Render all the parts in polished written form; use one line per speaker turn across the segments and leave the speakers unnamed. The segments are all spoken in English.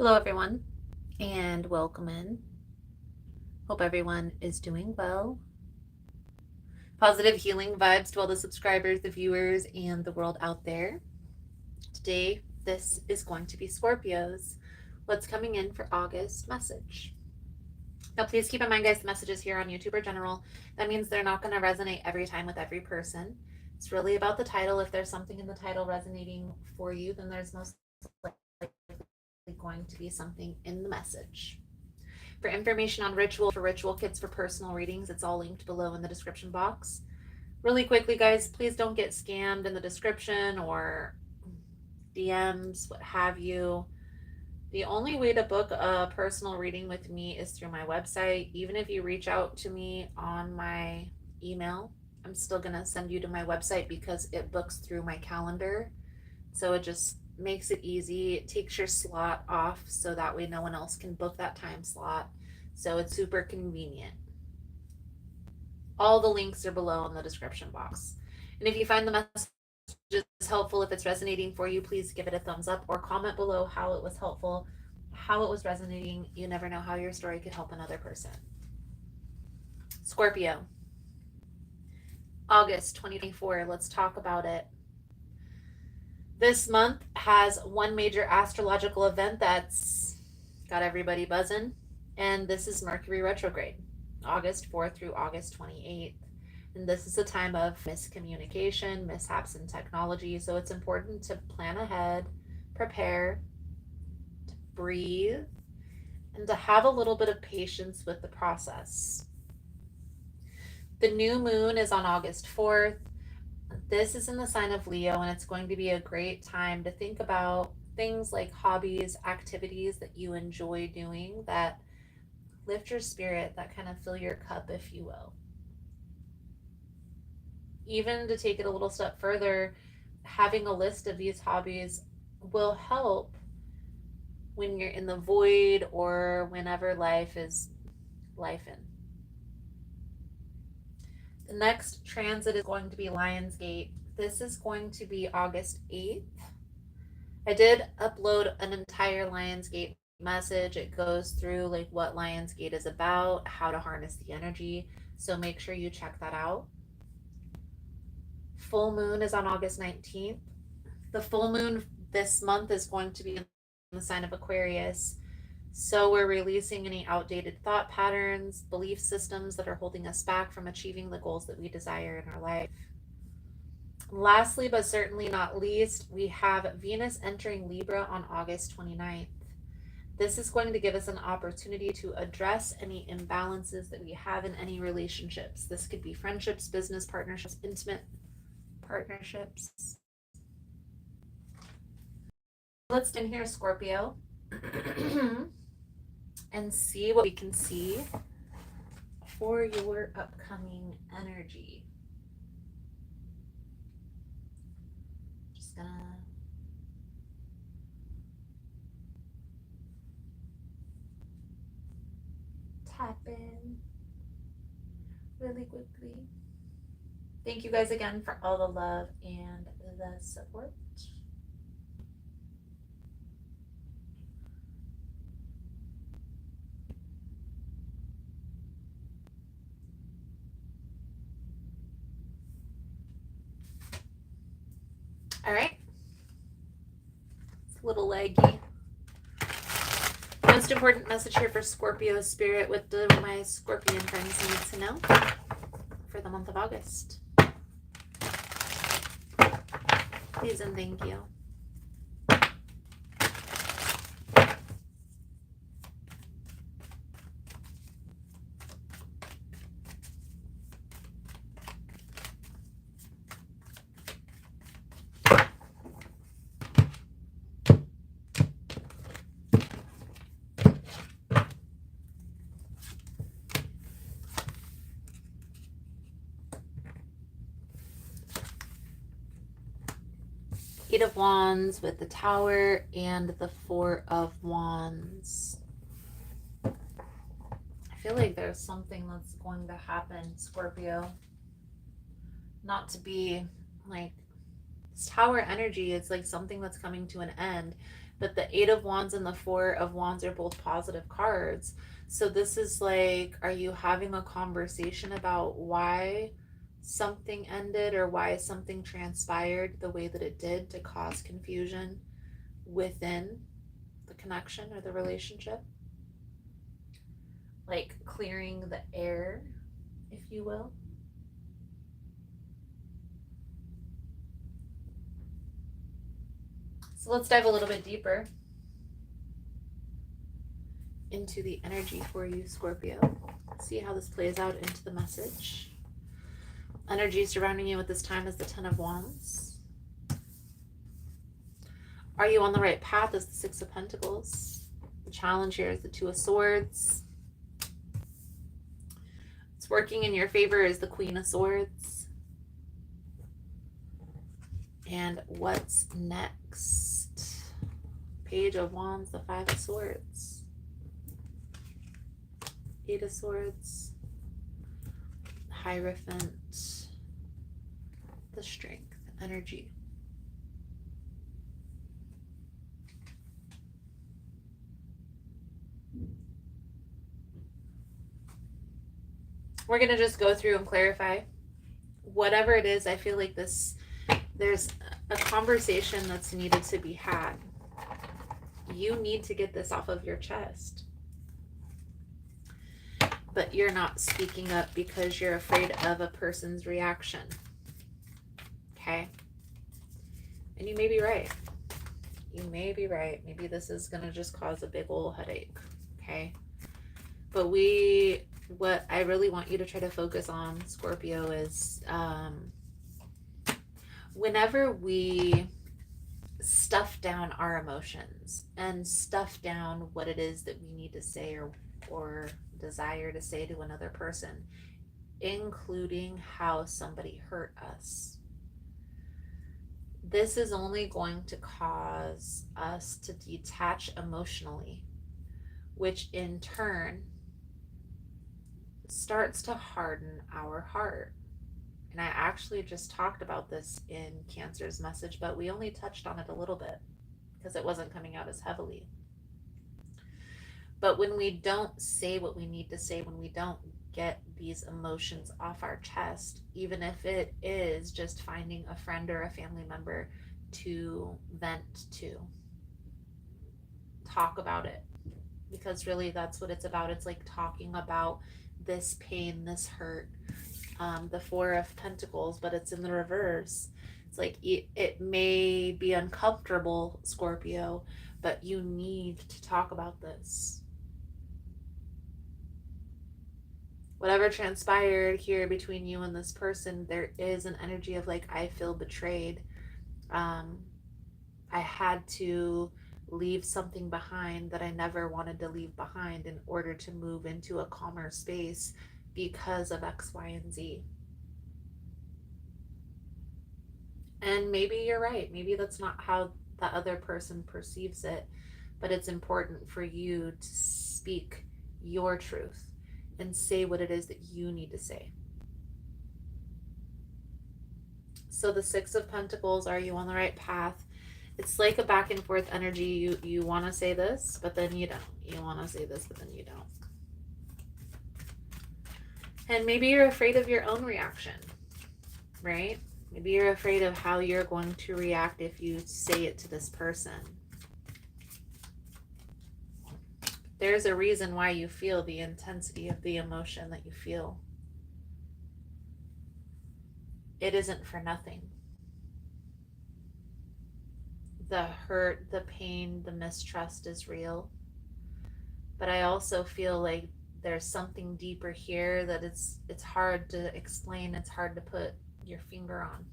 Hello, everyone, and welcome in. Hope everyone is doing well. Positive healing vibes to all the subscribers, the viewers, and the world out there. Today, this is going to be Scorpios. What's coming in for August message? Now, please keep in mind, guys, the messages here on YouTube are general. That means they're not going to resonate every time with every person. It's really about the title. If there's something in the title resonating for you, then there's most likely going to be something in the message. For information on ritual, for ritual kits, for personal readings, it's all linked below in the description box. Really quickly, guys, please don't get scammed in the description or DMs, what have you. The only way to book a personal reading with me is through my website. Even if you reach out to me on my email, I'm still going to send you to my website because it books through my calendar. So it just makes it easy. It takes your slot off so that way no one else can book that time slot. So it's super convenient. All the links are below in the description box. And if you find the message helpful, if it's resonating for you, please give it a thumbs up or comment below how it was helpful, how it was resonating. You never know how your story could help another person. Scorpio, August 2024. Let's talk about it. This month has one major astrological event that's got everybody buzzing, and this is Mercury retrograde, August 4th through August 28th. And this is a time of miscommunication, mishaps in technology, so it's important to plan ahead, prepare, to breathe, and to have a little bit of patience with the process. The new moon is on August 4th. This is in the sign of Leo, and it's going to be a great time to think about things like hobbies, activities that you enjoy doing that lift your spirit, that kind of fill your cup, if you will. Even to take it a little step further, having a list of these hobbies will help when you're in the void or whenever life is lifing. The next transit is going to be Lionsgate. This is going to be August 8th. I did upload an entire Lionsgate message. It goes through like what Lionsgate is about, how to harness the energy. So make sure you check that out. Full moon is on August 19th. The full moon this month is going to be in the sign of Aquarius. So we're releasing any outdated thought patterns, belief systems that are holding us back from achieving the goals that we desire in our life. Lastly, but certainly not least, we have Venus entering Libra on August 29th. This is going to give us an opportunity to address any imbalances that we have in any relationships. This could be friendships, business partnerships, intimate partnerships. Let's in here, Scorpio, and see what we can see for your upcoming energy. Just gonna tap in really quickly. Thank you guys again for all the love and the support. All right. It's a little laggy. Most important message here for Scorpio spirit. What do my Scorpion friends need to know for the month of August? Please and thank you. Eight of Wands with the Tower and the Four of Wands. I feel like there's something that's going to happen, Scorpio. Not to be like this Tower energy, it's like something that's coming to an end. But the Eight of Wands and the Four of Wands are both positive cards. So this is like, are you having a conversation about why something ended or why something transpired the way that it did to cause confusion within the connection or the relationship? Like clearing the air, if you will. So let's dive a little bit deeper into the energy for you, Scorpio. See how this plays out into the message. Energy surrounding you at this time is the Ten of Wands. Are you on the right path is the Six of Pentacles. The challenge here is the Two of Swords. What's working in your favor is the Queen of Swords. And what's next? Page of Wands, the Five of Swords. Eight of Swords. Hierophant. The Strength, energy. We're going to just go through and clarify whatever it is. I feel like there's a conversation that's needed to be had. You need to get this off of your chest, but you're not speaking up because you're afraid of a person's reaction. Okay? And you may be right. You may be right. Maybe this is going to just cause a big old headache. Okay? But what I really want you to try to focus on, Scorpio, is whenever we stuff down our emotions and stuff down what it is that we need to say or desire to say to another person, including how somebody hurt us, this is only going to cause us to detach emotionally, which in turn starts to harden our heart. And I actually just talked about this in Cancer's message, but we only touched on it a little bit because it wasn't coming out as heavily. But when we don't say what we need to say, when we don't get these emotions off our chest, even if it is just finding a friend or a family member to vent to, talk about it, because really that's what it's about. It's like talking about this pain, this hurt, the Four of Pentacles, but it's in the reverse. It's like it may be uncomfortable, Scorpio, but you need to talk about this. Whatever transpired here between you and this person, there is an energy of like, I feel betrayed. I had to leave something behind that I never wanted to leave behind in order to move into a calmer space because of X, Y, and Z. And maybe you're right. Maybe that's not how the other person perceives it, but it's important for you to speak your truth and say what it is that you need to say. So the Six of Pentacles, are you on the right path? It's like a back and forth energy. You want to say this, but then you don't. You want to say this, but then you don't. And maybe you're afraid of your own reaction, right? Maybe you're afraid of how you're going to react if you say it to this person. There's a reason why you feel the intensity of the emotion that you feel. It isn't for nothing. The hurt, the pain, the mistrust is real. But I also feel like there's something deeper here that it's hard to explain. It's hard to put your finger on.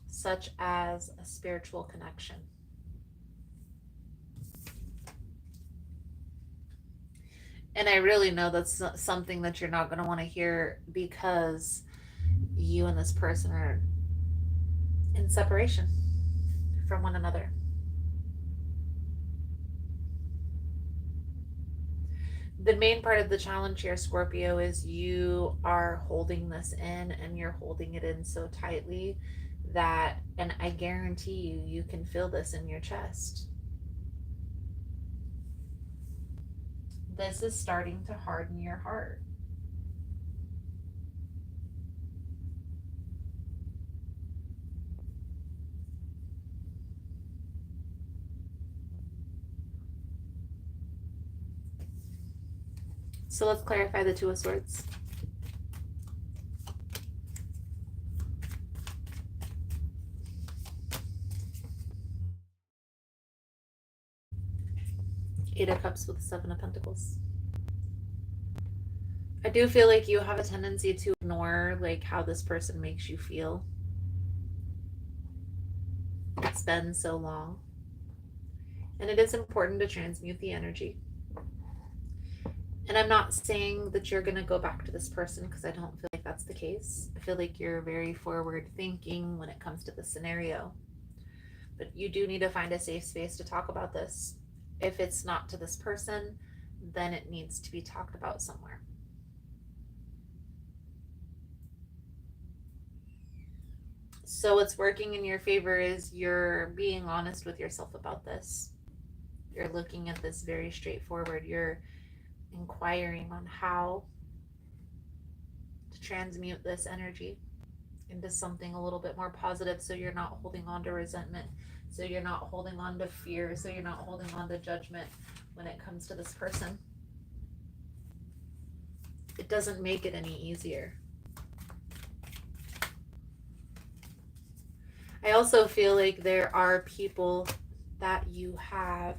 Such as a spiritual connection. And I really know that's something that you're not going to want to hear because you and this person are in separation from one another. The main part of the challenge here, Scorpio, is you are holding this in, and you're holding it in so tightly that, and I guarantee you, you can feel this in your chest. This is starting to harden your heart. So let's clarify the Two of Swords. Eight of Cups with the Seven of Pentacles. I do feel like you have a tendency to ignore like how this person makes you feel. It's been so long. And it is important to transmute the energy. And I'm not saying that you're going to go back to this person, because I don't feel like that's the case. I feel like you're very forward thinking when it comes to the scenario. But you do need to find a safe space to talk about this. If it's not to this person, then it needs to be talked about somewhere. So what's working in your favor is you're being honest with yourself about this. You're looking at this very straightforward. You're inquiring on how to transmute this energy into something a little bit more positive, so you're not holding on to resentment, so you're not holding on to fear, so you're not holding on to judgment when it comes to this person. It doesn't make it any easier. I also feel like there are people that you have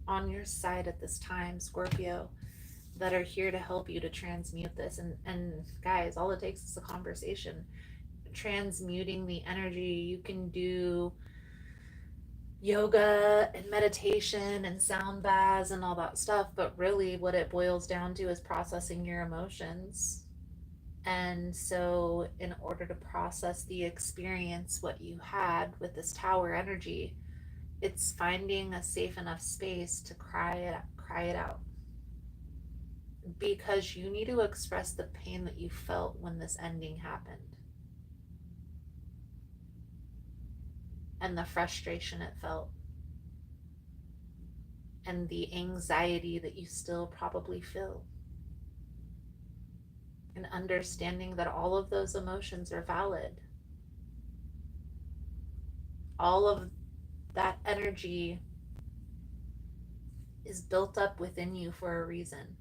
on your side at this time, Scorpio, that are here to help you to transmute this. And guys, all it takes is a conversation. Transmuting the energy. You can do yoga and meditation and sound baths and all that stuff, but really what it boils down to is processing your emotions. And so in order to process the experience, what you had with this tower energy, it's finding a safe enough space to cry it out, because you need to express the pain that you felt when this ending happened, and the frustration it felt, and the anxiety that you still probably feel, and understanding that all of those emotions are valid. All of that energy is built up within you for a reason.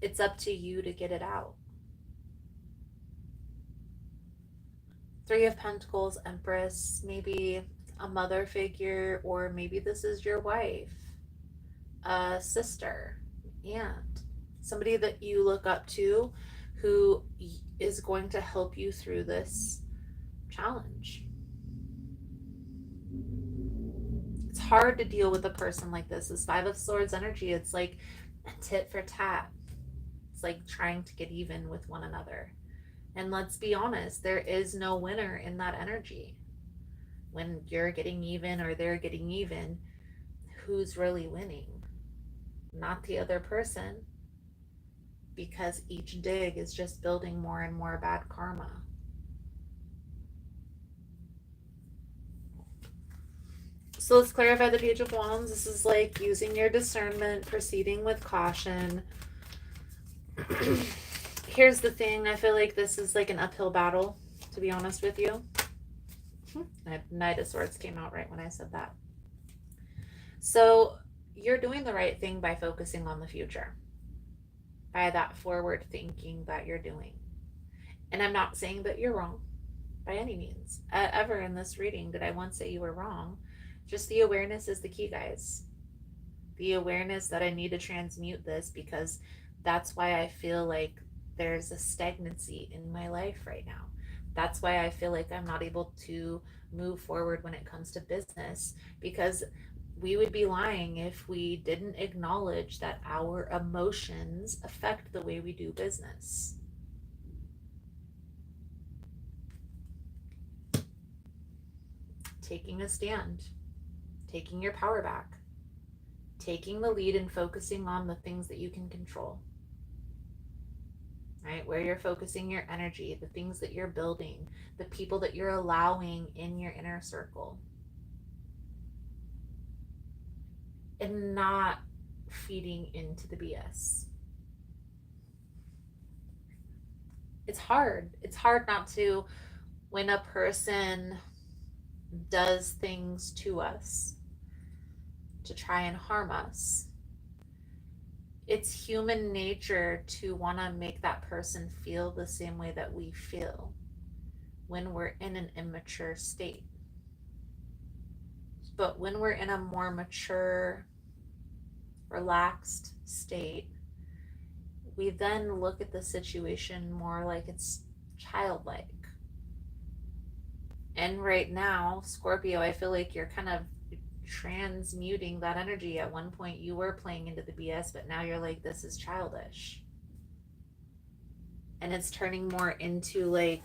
It's up to you to get it out. Three of Pentacles, Empress, maybe a mother figure, or maybe this is your wife, a sister, aunt, somebody that you look up to who is going to help you through this challenge. It's hard to deal with a person like this. This Five of Swords energy, it's like a tit for tat. It's like trying to get even with one another. And let's be honest, there is no winner in that energy. When you're getting even or they're getting even, who's really winning? Not the other person, because each dig is just building more and more bad karma. So let's clarify the Page of Wands. This is like using your discernment, proceeding with caution. Here's the thing. I feel like this is like an uphill battle, to be honest with you. Knight of Swords came out right when I said that. So you're doing the right thing by focusing on the future, by that forward thinking that you're doing. And I'm not saying that you're wrong by any means. Ever in this reading did I once say you were wrong. Just the awareness is the key, guys. The awareness that I need to transmute this, because that's why I feel like there's a stagnancy in my life right now. That's why I feel like I'm not able to move forward when it comes to business, because we would be lying if we didn't acknowledge that our emotions affect the way we do business. Taking a stand, taking your power back, taking the lead and focusing on the things that you can control. right? Where you're focusing your energy, the things that you're building, the people that you're allowing in your inner circle, and not feeding into the BS. It's hard. It's hard not to when a person does things to us to try and harm us. It's human nature to want to make that person feel the same way that we feel when we're in an immature state. But when we're in a more mature, relaxed state, we then look at the situation more like it's childlike. And right now, Scorpio, I feel like you're kind of transmuting that energy. At one point, you were playing into the BS, but now you're like, this is childish. And it's turning more into like,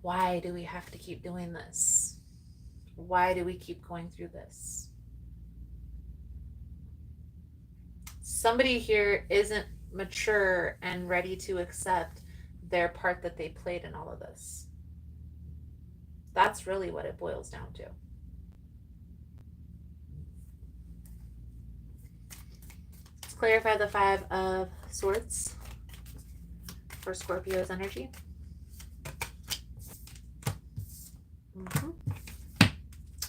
why do we have to keep doing this? Why do we keep going through this? Somebody here isn't mature and ready to accept their part that they played in all of this. That's really what it boils down to. Let's clarify the Five of Swords for Scorpio's energy.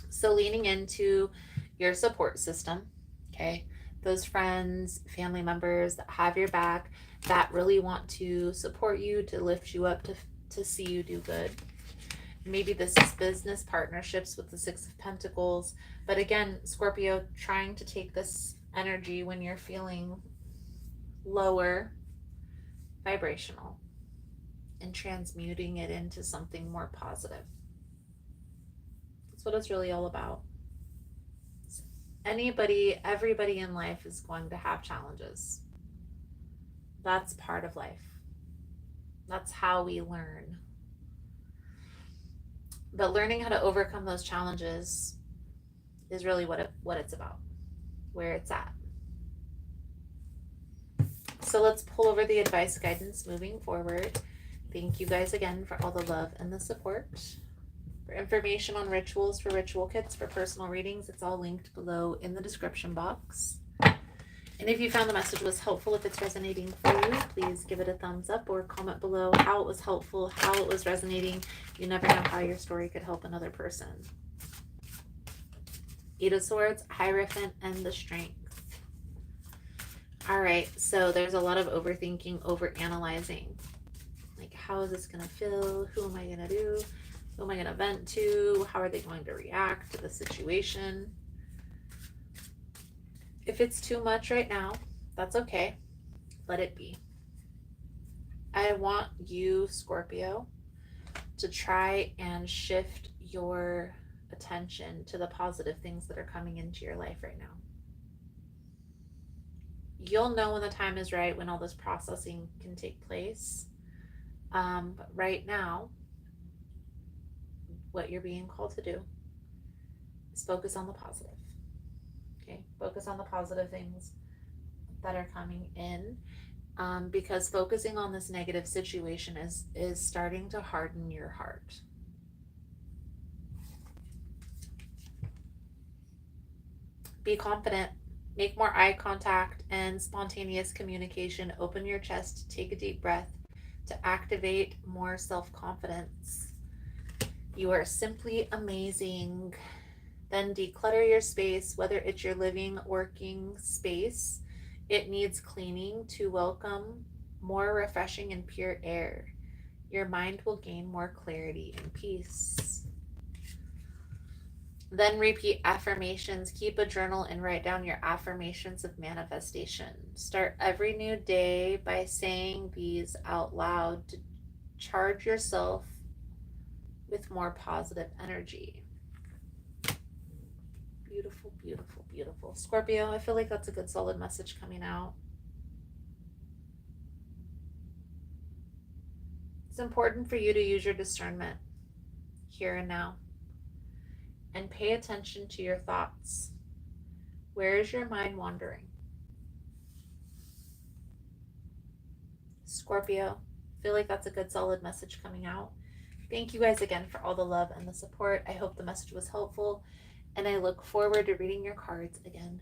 So leaning into your support system, okay? Those friends, family members that have your back, that really want to support you, to lift you up, to see you do good. Maybe this is business partnerships with the Six of Pentacles. But again, Scorpio, trying to take this energy when you're feeling lower vibrational and transmuting it into something more positive. That's what it's really all about. Everybody in life is going to have challenges. That's part of life. That's how we learn. But learning how to overcome those challenges is really what it's about, where it's at. So let's pull over the advice guidance moving forward. Thank you guys again for all the love and the support. For information on rituals for ritual kits for personal readings, it's all linked below in the description box. And if you found the message was helpful, if it's resonating for you, please give it a thumbs up or comment below how it was helpful, how it was resonating. You never know how your story could help another person. Eight of Swords, Hierophant, and the Strength. All right, so there's a lot of overthinking, overanalyzing. Like, how is this going to feel? Who am I going to do? Who am I going to vent to? How are they going to react to the situation? If it's too much right now, that's okay. Let it be. I want you, Scorpio, to try and shift your attention to the positive things that are coming into your life right now. You'll know when the time is right, when all this processing can take place. But right now, what you're being called to do is focus on the positive. Okay, focus on the positive things that are coming in, because focusing on this negative situation is starting to harden your heart. Be confident, make more eye contact and spontaneous communication. Open your chest, take a deep breath to activate more self-confidence. You are simply amazing. Then declutter your space, whether it's your living, working space. It needs cleaning to welcome more refreshing and pure air. Your mind will gain more clarity and peace. Then repeat affirmations. Keep a journal and write down your affirmations of manifestation. Start every new day by saying these out loud to charge yourself with more positive energy. Beautiful, beautiful, beautiful. Scorpio, I feel like that's a good solid message coming out. It's important for you to use your discernment here and now and pay attention to your thoughts. Where is your mind wandering? Scorpio. I feel like that's a good solid message coming out. Thank you guys again for all the love and the support. I hope the message was helpful, and I look forward to reading your cards again